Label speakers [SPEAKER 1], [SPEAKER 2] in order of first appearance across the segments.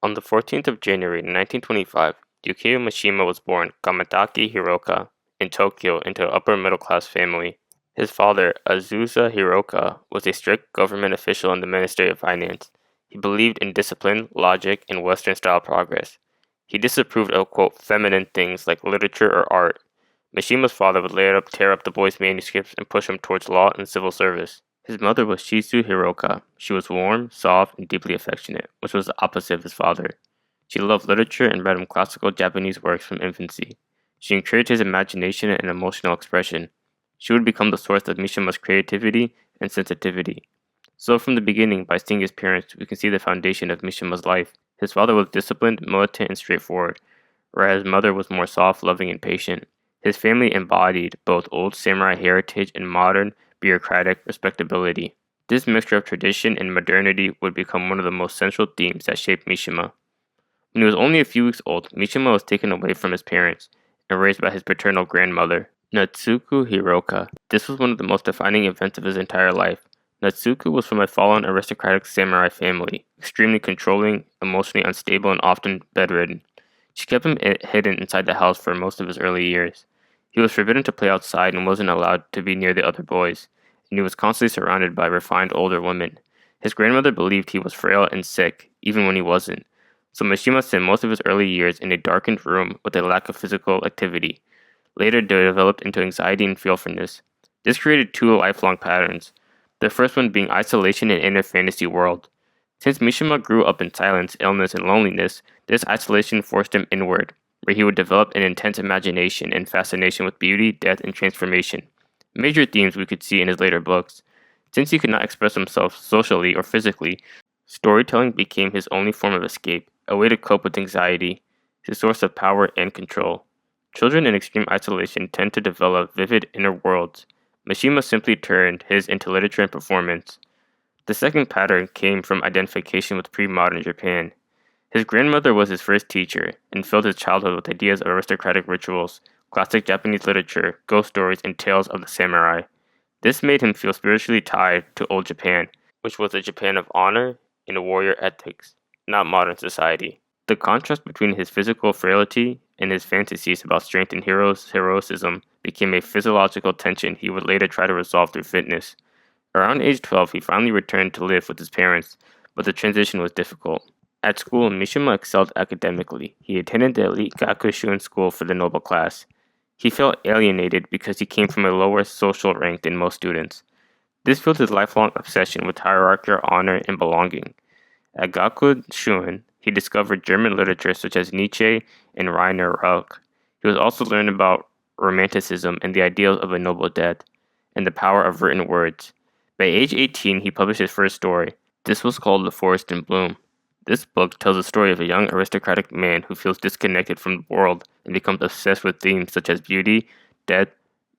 [SPEAKER 1] On the 14th of January 1925, Yukio Mishima was born Kamataki Hiroka in Tokyo into an upper-middle-class family. His father, Azusa Hiroka, was a strict government official in the Ministry of Finance. He believed in discipline, logic, and Western-style progress. He disapproved of, quote, feminine things like literature or art. Mishima's father would later tear up the boy's manuscripts and push him towards law and civil service. His mother was Shizu Hiroka. She was warm, soft, and deeply affectionate, which was the opposite of his father. She loved literature and read him classical Japanese works from infancy. She encouraged his imagination and emotional expression. She would become the source of Mishima's creativity and sensitivity. So from the beginning, by seeing his parents, we can see the foundation of Mishima's life. His father was disciplined, militant, and straightforward, whereas his mother was more soft, loving, and patient. His family embodied both old samurai heritage and modern, bureaucratic respectability. This mixture of tradition and modernity would become one of the most central themes that shaped Mishima. When he was only a few weeks old, Mishima was taken away from his parents and raised by his paternal grandmother, Natsuko Hiroka. This was one of the most defining events of his entire life. Natsuko was from a fallen aristocratic samurai family, extremely controlling, emotionally unstable, and often bedridden. She kept him hidden inside the house for most of his early years. He was forbidden to play outside and wasn't allowed to be near the other boys, and he was constantly surrounded by refined older women. His grandmother believed he was frail and sick, even when he wasn't, so Mishima spent most of his early years in a darkened room with a lack of physical activity. Later developed into anxiety and fearfulness. This created two lifelong patterns, the first one being isolation and inner fantasy world. Since Mishima grew up in silence, illness, and loneliness, this isolation forced him inward, where he would develop an intense imagination and fascination with beauty, death, and transformation. Major themes we could see in his later books. Since he could not express himself socially or physically, storytelling became his only form of escape, a way to cope with anxiety, his source of power and control. Children in extreme isolation tend to develop vivid inner worlds. Mishima simply turned his into literature and performance. The second pattern came from identification with pre-modern Japan. His grandmother was his first teacher and filled his childhood with ideas of aristocratic rituals, classic Japanese literature, ghost stories, and tales of the samurai. This made him feel spiritually tied to old Japan, which was a Japan of honor and warrior ethics, not modern society. The contrast between his physical frailty and his fantasies about strength and heroism became a physiological tension he would later try to resolve through fitness. Around age 12, he finally returned to live with his parents, but the transition was difficult. At school, Mishima excelled academically. He attended the elite Gakushun school for the noble class. He felt alienated because he came from a lower social rank than most students. This fueled his lifelong obsession with hierarchical honor and belonging. At Gakushun, he discovered German literature such as Nietzsche and Rainer Rilke. He was also learned about Romanticism and the ideals of a noble death, and the power of written words. By age 18, he published his first story. This was called The Forest in Bloom. This book tells the story of a young aristocratic man who feels disconnected from the world and becomes obsessed with themes such as beauty, death,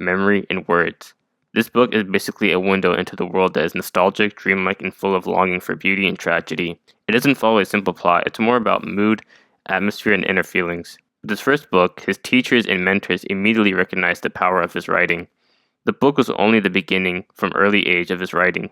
[SPEAKER 1] memory, and words. This book is basically a window into the world that is nostalgic, dreamlike, and full of longing for beauty and tragedy. It doesn't follow a simple plot, it's more about mood, atmosphere, and inner feelings. With his first book, his teachers and mentors immediately recognized the power of his writing. The book was only the beginning from early age of his writing,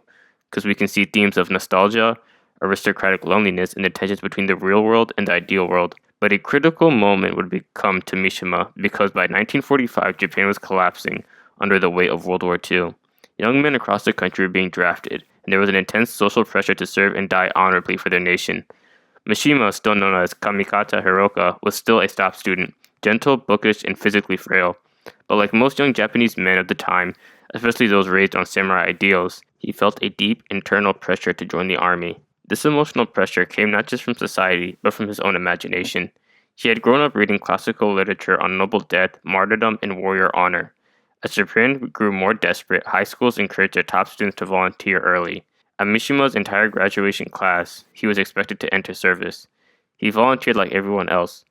[SPEAKER 1] because we can see themes of nostalgia, aristocratic loneliness, and the tensions between the real world and the ideal world. But a critical moment would come to Mishima because by 1945, Japan was collapsing under the weight of World War II. Young men across the country were being drafted, and there was an intense social pressure to serve and die honorably for their nation. Mishima, still known as Kamikata Hiroka, was still a top student, gentle, bookish, and physically frail. But like most young Japanese men of the time, especially those raised on samurai ideals, he felt a deep internal pressure to join the army. This emotional pressure came not just from society, but from his own imagination. He had grown up reading classical literature on noble death, martyrdom, and warrior honor. As Japan grew more desperate, high schools encouraged their top students to volunteer early. At Mishima's entire graduation class, he was expected to enter service. He volunteered like everyone else,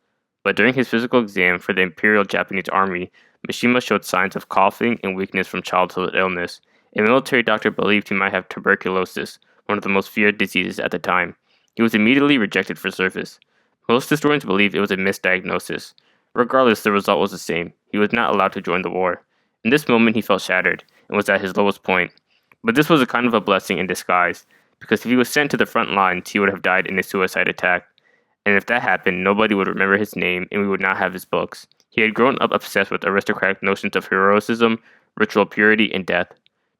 [SPEAKER 1] but during his physical exam for the Imperial Japanese Army, Mishima showed signs of coughing and weakness from childhood illness. A military doctor believed he might have tuberculosis, one of the most feared diseases at the time. He was immediately rejected for service. Most historians believe it was a misdiagnosis. Regardless, the result was the same. He was not allowed to join the war. In this moment, he felt shattered and was at his lowest point. But this was a kind of a blessing in disguise, because if he was sent to the front lines, he would have died in a suicide attack. and if that happened, nobody would remember his name and we would not have his books. He had grown up obsessed with aristocratic notions of heroism, ritual purity, and death.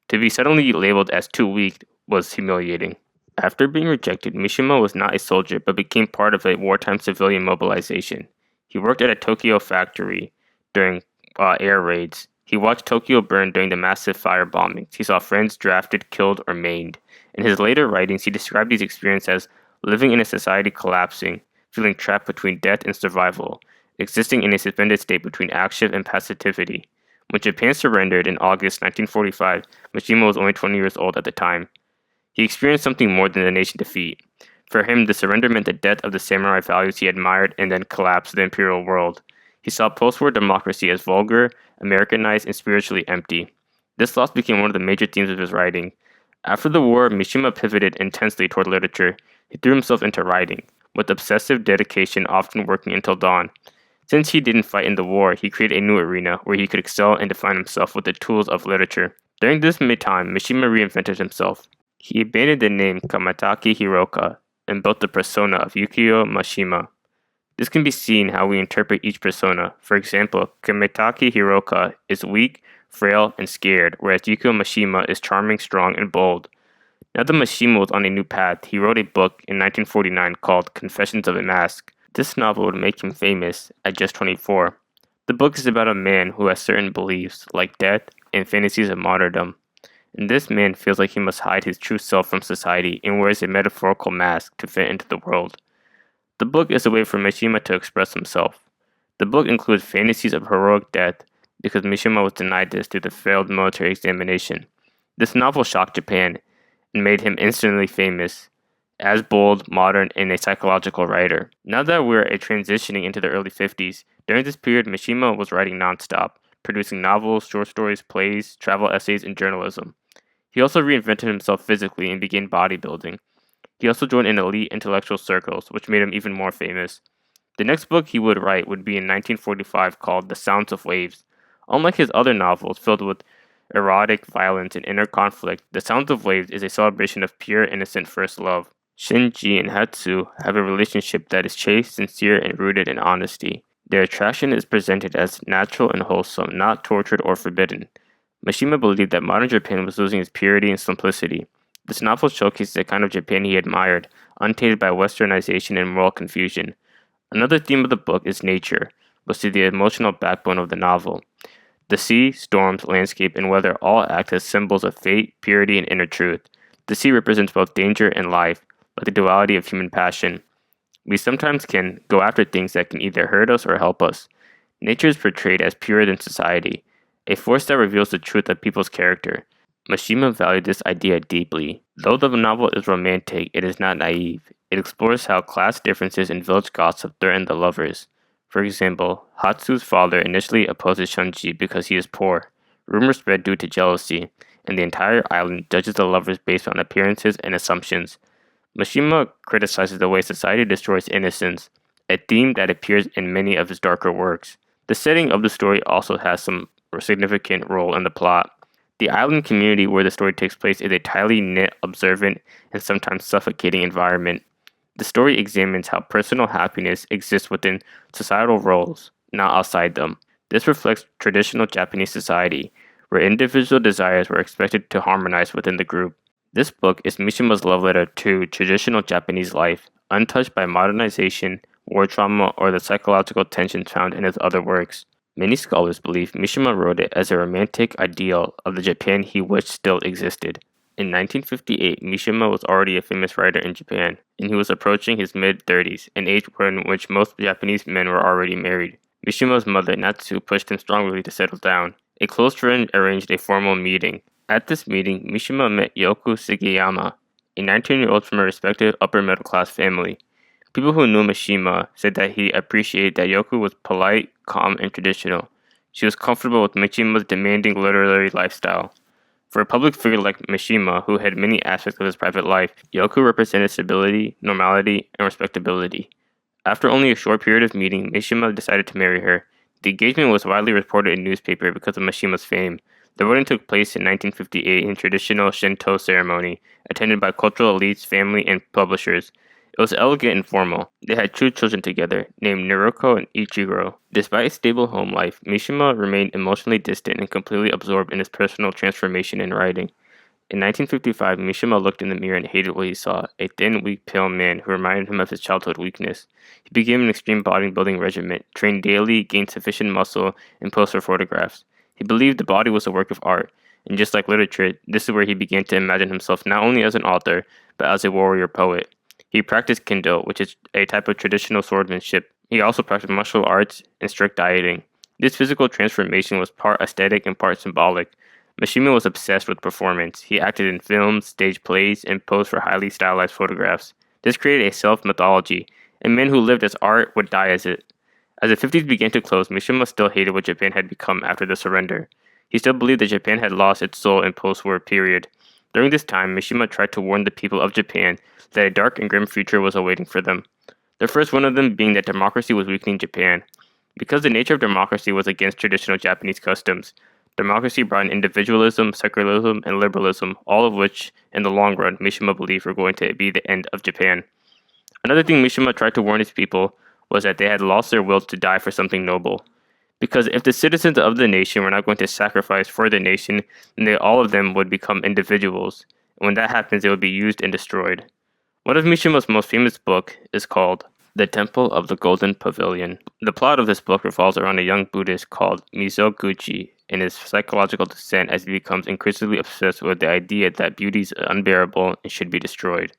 [SPEAKER 1] To be suddenly labeled as too weak was humiliating. After being rejected, Mishima was not a soldier but became part of a wartime civilian mobilization. He worked at a Tokyo factory during air raids. He watched Tokyo burn during the massive fire bombings. He saw friends drafted, killed, or maimed. In his later writings, he described these experiences as living in a society collapsing, feeling trapped between death and survival, existing in a suspended state between action and passivity. When Japan surrendered in August 1945, Mishima was only 20 years old at the time. He experienced something more than the nation defeat. For him, the surrender meant the death of the samurai values he admired and then collapse of the imperial world. He saw post-war democracy as vulgar, Americanized, and spiritually empty. This loss became one of the major themes of his writing. After the war, Mishima pivoted intensely toward literature. He threw himself into writing, with obsessive dedication often working until dawn. Since he didn't fight in the war, he created a new arena where he could excel and define himself with the tools of literature. During this time, Mishima reinvented himself. He abandoned the name Kamataki Hiroka and built the persona of Yukio Mishima. This can be seen how we interpret each persona. For example, Kamataki Hiroka is weak, frail, and scared, whereas Yukio Mishima is charming, strong, and bold. Now that Mishima was on a new path, he wrote a book in 1949 called Confessions of a Mask. This novel would make him famous at just 24. The book is about a man who has certain beliefs, like death and fantasies of martyrdom. And this man feels like he must hide his true self from society and wears a metaphorical mask to fit into the world. The book is a way for Mishima to express himself. The book includes fantasies of heroic death because Mishima was denied this through the failed military examination. This novel shocked Japan and made him instantly famous as bold, modern, and a psychological writer. Now that we're transitioning into the early 50s, during this period Mishima was writing nonstop, producing novels, short stories, plays, travel essays, and journalism. He also reinvented himself physically and began bodybuilding. He also joined in elite intellectual circles, which made him even more famous. The next book he would write would be in 1945 called The Sounds of Waves. Unlike his other novels filled with erotic violence and inner conflict, The Sounds of Waves is a celebration of pure, innocent first love. Shinji and Hatsu have a relationship that is chaste, sincere, and rooted in honesty. Their attraction is presented as natural and wholesome, not tortured or forbidden. Mishima believed that modern Japan was losing its purity and simplicity. This novel showcases the kind of Japan he admired, untainted by westernization and moral confusion. Another theme of the book is nature, which is the emotional backbone of the novel. The sea, storms, landscape, and weather all act as symbols of fate, purity, and inner truth. The sea represents both danger and life, like the duality of human passion. We sometimes can go after things that can either hurt us or help us. Nature is portrayed as purer than society, a force that reveals the truth of people's character. Mishima valued this idea deeply. Though the novel is romantic, it is not naive. It explores how class differences and village gossip threaten the lovers. For example, Hatsu's father initially opposes Shunji because he is poor. Rumors spread due to jealousy, and the entire island judges the lovers based on appearances and assumptions. Mishima criticizes the way society destroys innocence, a theme that appears in many of his darker works. The setting of the story also has some significant role in the plot. The island community where the story takes place is a tightly knit, observant, and sometimes suffocating environment. The story examines how personal happiness exists within societal roles, not outside them. This reflects traditional Japanese society, where individual desires were expected to harmonize within the group. This book is Mishima's love letter to traditional Japanese life, untouched by modernization, war trauma, or the psychological tensions found in his other works. Many scholars believe Mishima wrote it as a romantic ideal of the Japan he wished still existed. In 1958, Mishima was already a famous writer in Japan, and he was approaching his mid-30s, an age in which most Japanese men were already married. Mishima's mother, Natsu, pushed him strongly to settle down. A close friend arranged a formal meeting. At this meeting, Mishima met Yoku Sugiyama, a 19-year-old from a respected upper-middle-class family. People who knew Mishima said that he appreciated that Yoku was polite, calm, and traditional. She was comfortable with Mishima's demanding literary lifestyle. For a public figure like Mishima, who had many aspects of his private life, Yoku represented stability, normality, and respectability. After only a short period of meeting, Mishima decided to marry her. The engagement was widely reported in newspaper because of Mishima's fame. The wedding took place in 1958 in traditional Shinto ceremony, attended by cultural elites, family, and publishers. It was elegant and formal. They had two children together, named Naruko and Ichiro. Despite a stable home life, Mishima remained emotionally distant and completely absorbed in his personal transformation in writing. In 1955, Mishima looked in the mirror and hated what he saw, a thin, weak, pale man who reminded him of his childhood weakness. He began an extreme bodybuilding regimen, trained daily, gained sufficient muscle, and posed for photographs. He believed the body was a work of art, and just like literature, this is where he began to imagine himself not only as an author, but as a warrior poet. He practiced kendo, which is a type of traditional swordsmanship. He also practiced martial arts and strict dieting. This physical transformation was part aesthetic and part symbolic. Mishima was obsessed with performance. He acted in films, staged plays, and posed for highly stylized photographs. This created a self-mythology, and men who lived as art would die as it. As the 50s began to close, Mishima still hated what Japan had become after the surrender. He still believed that Japan had lost its soul in post-war period. During this time, Mishima tried to warn the people of Japan that a dark and grim future was awaiting for them. The first one of them being that democracy was weakening Japan. Because the nature of democracy was against traditional Japanese customs, democracy brought in individualism, secularism, and liberalism, all of which, in the long run, Mishima believed were going to be the end of Japan. Another thing Mishima tried to warn his people was that they had lost their will to die for something noble. Because if the citizens of the nation were not going to sacrifice for the nation, then all of them would become individuals. And when that happens, they would be used and destroyed. One of Mishima's most famous book is called The Temple of the Golden Pavilion. The plot of this book revolves around a young Buddhist called Mizoguchi and his psychological descent as he becomes increasingly obsessed with the idea that beauty is unbearable and should be destroyed.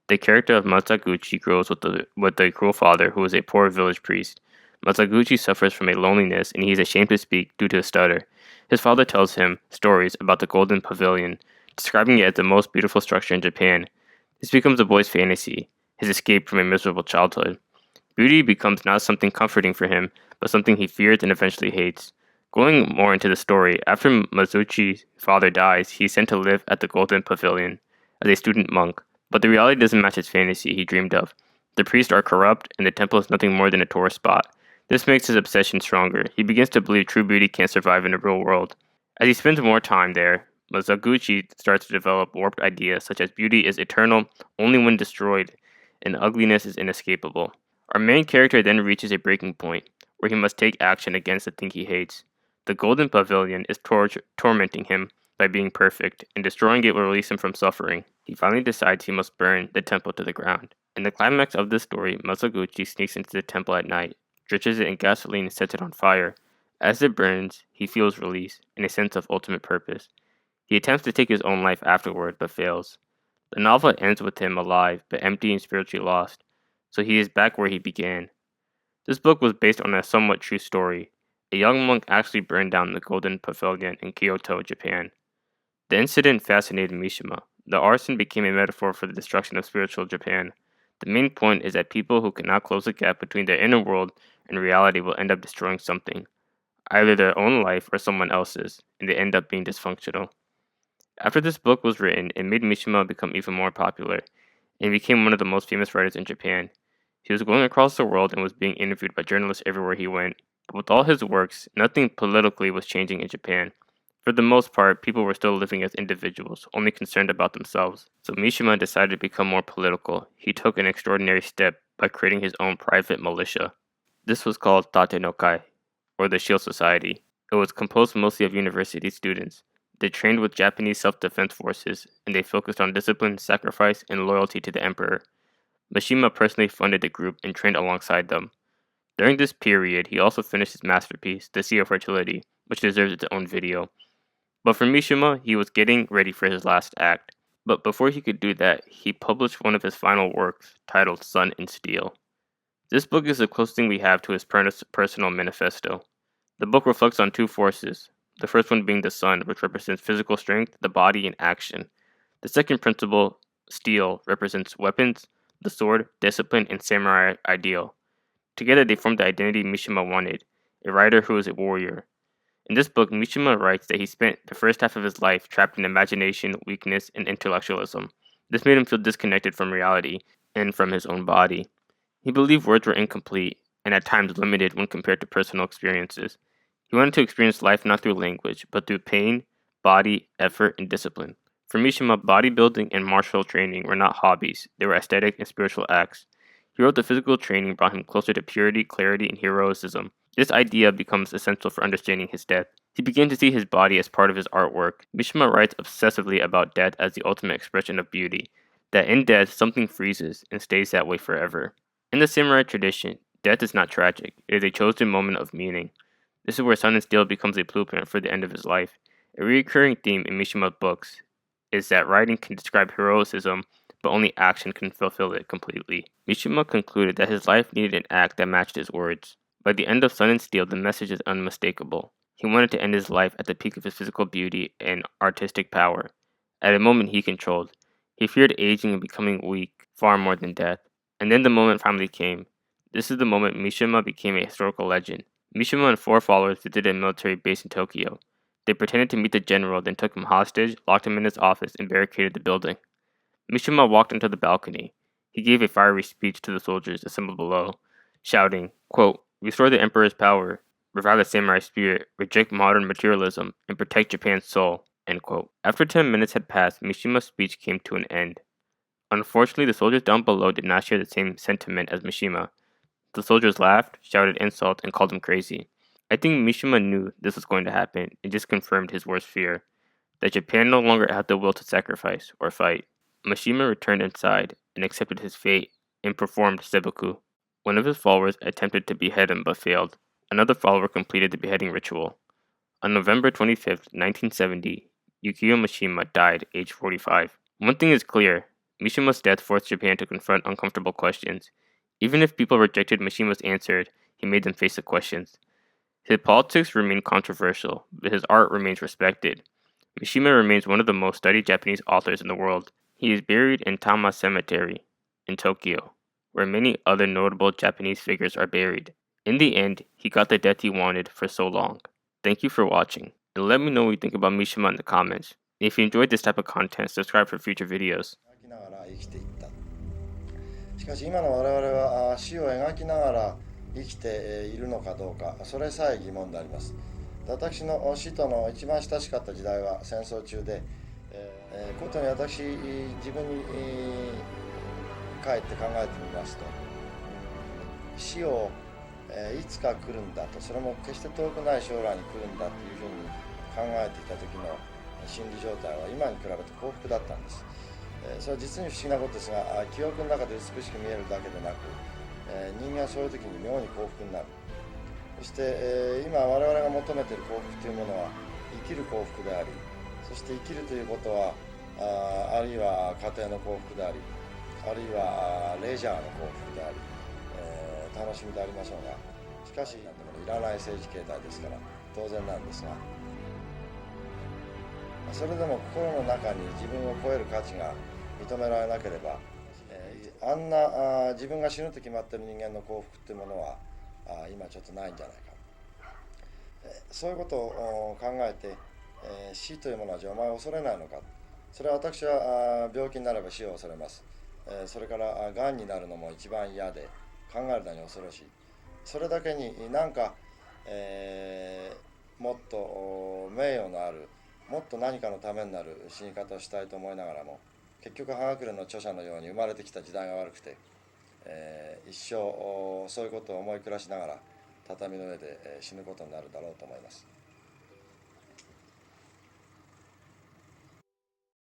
[SPEAKER 1] The character of Masaguchi grows with a cruel father who is a poor village priest. Masaguchi suffers from a loneliness and he is ashamed to speak due to a stutter. His father tells him stories about the Golden Pavilion, describing it as the most beautiful structure in Japan. This becomes a boy's fantasy, his escape from a miserable childhood. Beauty becomes not something comforting for him, but something he fears and eventually hates. Going more into the story, after Masaguchi's father dies, he is sent to live at the Golden Pavilion as a student monk, but the reality doesn't match his fantasy he dreamed of. The priests are corrupt, and the temple is nothing more than a tourist spot. This makes his obsession stronger. He begins to believe true beauty can't survive in the real world. As he spends more time there, Masaguchi starts to develop warped ideas such as beauty is eternal only when destroyed, and ugliness is inescapable. Our main character then reaches a breaking point, where he must take action against the thing he hates. The Golden Pavilion is tormenting him by being perfect, and destroying it will release him from suffering. He finally decides he must burn the temple to the ground. In the climax of this story, Masaguchi sneaks into the temple at night, drenches it in gasoline and sets it on fire. As it burns, he feels release and a sense of ultimate purpose. He attempts to take his own life afterward, but fails. The novel ends with him alive, but empty and spiritually lost, so he is back where he began. This book was based on a somewhat true story. A young monk actually burned down the Golden Pavilion in Kyoto, Japan. The incident fascinated Mishima. The arson became a metaphor for the destruction of spiritual Japan. The main point is that people who cannot close the gap between their inner world and reality will end up destroying something, either their own life or someone else's, and they end up being dysfunctional. After this book was written, it made Mishima become even more popular, and became one of the most famous writers in Japan. He was going across the world and was being interviewed by journalists everywhere he went. But with all his works, nothing politically was changing in Japan. For the most part, people were still living as individuals, only concerned about themselves. So Mishima decided to become more political. He took an extraordinary step by creating his own private militia. This was called Tate no Kai, or the Shield Society. It was composed mostly of university students. They trained with Japanese self-defense forces, and they focused on discipline, sacrifice, and loyalty to the emperor. Mishima personally funded the group and trained alongside them. During this period, he also finished his masterpiece, The Sea of Fertility, which deserves its own video. But for Mishima, he was getting ready for his last act. But before he could do that, he published one of his final works, titled Sun and Steel. This book is the closest thing we have to his personal manifesto. The book reflects on two forces, the first one being the sun, which represents physical strength, the body, and action. The second principle, steel, represents weapons, the sword, discipline, and samurai ideal. Together they formed the identity Mishima wanted, a writer who is a warrior. In this book, Mishima writes that he spent the first half of his life trapped in imagination, weakness, and intellectualism. This made him feel disconnected from reality and from his own body. He believed words were incomplete and at times limited when compared to personal experiences. He wanted to experience life not through language, but through pain, body, effort, and discipline. For Mishima, bodybuilding and martial training were not hobbies, they were aesthetic and spiritual acts. He wrote the physical training brought him closer to purity, clarity, and heroism. This idea becomes essential for understanding his death. He began to see his body as part of his artwork. Mishima writes obsessively about death as the ultimate expression of beauty, that in death something freezes and stays that way forever. In the samurai tradition, death is not tragic, it is a chosen moment of meaning. This is where Sun and Steel becomes a blueprint for the end of his life. A recurring theme in Mishima's books is that writing can describe heroism, but only action can fulfill it completely. Mishima concluded that his life needed an act that matched his words. By the end of Sun and Steel, the message is unmistakable. He wanted to end his life at the peak of his physical beauty and artistic power, at a moment he controlled. He feared aging and becoming weak far more than death. And then the moment finally came. This is the moment Mishima became a historical legend. Mishima and 4 followers visited a military base in Tokyo. They pretended to meet the general, then took him hostage, locked him in his office, and barricaded the building. Mishima walked onto the balcony. He gave a fiery speech to the soldiers assembled below, shouting, quote, "Restore the emperor's power, revive the samurai spirit, reject modern materialism, and protect Japan's soul." End quote. After 10 minutes had passed, Mishima's speech came to an end. Unfortunately, the soldiers down below did not share the same sentiment as Mishima. The soldiers laughed, shouted insults, and called him crazy. I think Mishima knew this was going to happen and just confirmed his worst fear, that Japan no longer had the will to sacrifice or fight. Mishima returned inside and accepted his fate and performed seppuku. One of his followers attempted to behead him but failed. Another follower completed the beheading ritual. On November 25th, 1970, Yukio Mishima died aged 45. One thing is clear, Mishima's death forced Japan to confront uncomfortable questions. Even if people rejected Mishima's answers, he made them face the questions. His politics remain controversial, but his art remains respected. Mishima remains one of the most studied Japanese authors in the world. He is buried in Tama Cemetery in Tokyo, where many other notable Japanese figures are buried. In the end, he got the death he wanted for so long. Thank you for watching, and let me know what you think about Mishima in the comments. And if you enjoyed this type of content, subscribe for future videos.
[SPEAKER 2] しかし今の我々は死を描きながら生きているのかどうか、それさえ疑問であります。私の死との一番親しかった時代は戦争中で、ことに私自分に帰って考えてみますと、死をいつか来るんだと、それも決して遠くない将来に来るんだというふうに考えていた時の心理状態は今に比べて幸福だったんです。それは実に不思議なことですが、記憶の中で美しく見えるだけでなく、人間はそういう時に妙に幸福になる。そして、今我々が求めている幸福というものは生きる幸福であり、そして生きるということはあるいは家庭の幸福であり、あるいはレジャーの幸福であり、楽しみでありましょうが、しかしなんてものいらない政治形態ですから当然なんですが、それでも心の中に自分を超える価値が認められなければ、あんな自分が死ぬと決まっている人間の幸福っていうものは今ちょっとないんじゃないか。そういうことを考えて、死というものはじゃあお前は恐れないのか。それは私は病気になれば死を恐れます。それからがんになるのも一番嫌で、考えるのに恐ろしい。それだけになんか、もっと名誉のある、もっと何かのためになる死に方をしたいと思いながらも、結局葉隠れの著者のように生まれてきた時代が悪くて、一生そういうことを思い暮らしながら畳の上で死ぬことになるだろうと思います。